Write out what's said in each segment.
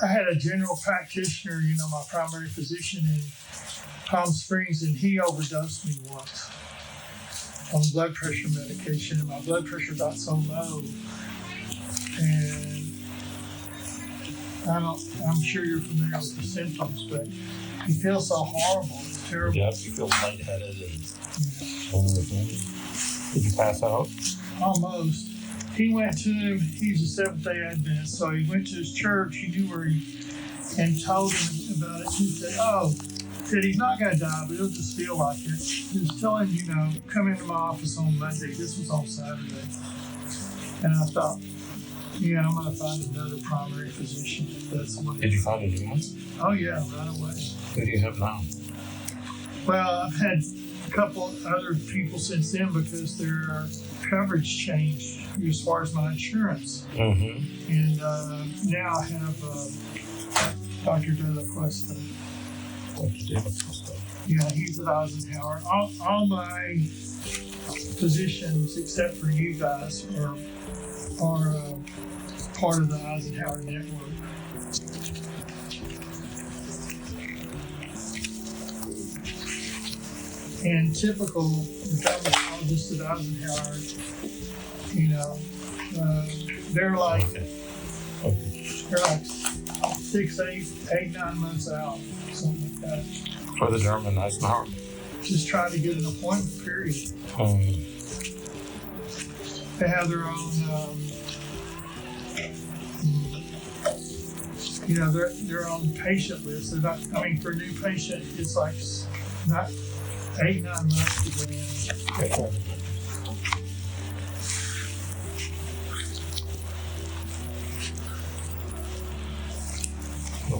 I had a general practitioner, my primary physician in Palm Springs, and he overdosed me once on blood pressure medication, and my blood pressure got so low. And I'm sure you're familiar with the symptoms, but you feel so horrible. It's terrible. Yeah, you feel lightheaded and everything. Did you pass out? Almost. He went to him, he's a Seventh-day Adventist, so he went to his church, he knew where and told him about it. He said he's not going to die, but he'll just feel like it. Just tell him, come into my office on Monday. This was on Saturday. And I thought, I'm going to find another primary physician if that's what. Did you find a new one? Oh, yeah, right away. Who do you have now? Well, I've had a couple other people since then because their coverage changed as far as my insurance. Mm-hmm. And now I have Dr. De La Cuesta. Yeah, he's at Eisenhower. All my physicians, except for you guys, are part of the Eisenhower network. And typical dermatologists at Eisenhower, they're like 6, 8, 9 months out, something like that. For the German Eisenhower? Just trying to get an appointment, period. They have their own, their own patient list. They're not, for a new patient, it's like not 8, 9 months to get in.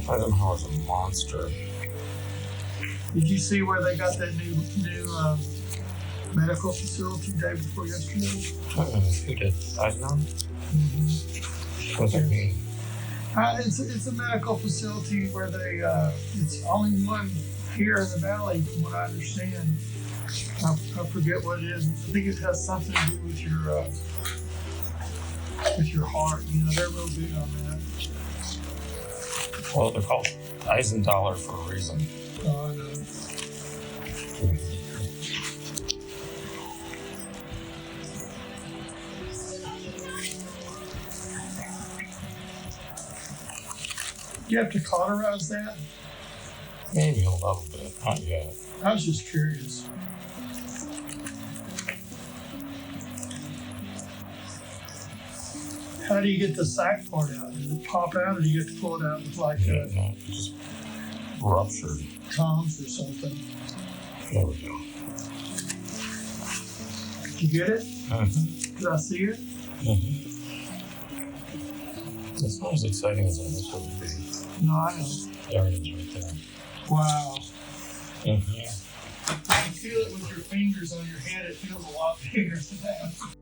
Eisenhower's a monster. Did you see where they got that new medical facility day before yesterday? Who did? Eisenhower? Mm-hmm. What does that mean? It's a medical facility where they it's only one here in the valley, from what I understand. I forget what it is. I think it has something to do with your heart. They're real big on that. Well, they're called Eisendollar for a reason. Oh, I know. Do you have to cauterize that? Maybe a little bit, not yet. I was just curious. How do you get the sac part out? Does it pop out, or do you get to pull it out with no, just ruptured tongs or something? There we go. Did you get it? Mm-hmm. Did I see it? Mm-hmm. It's not as exciting as I thought it would be. No, I know. There it is right there. Wow. Mm-hmm. You feel it with your fingers on your head. It feels a lot bigger than that.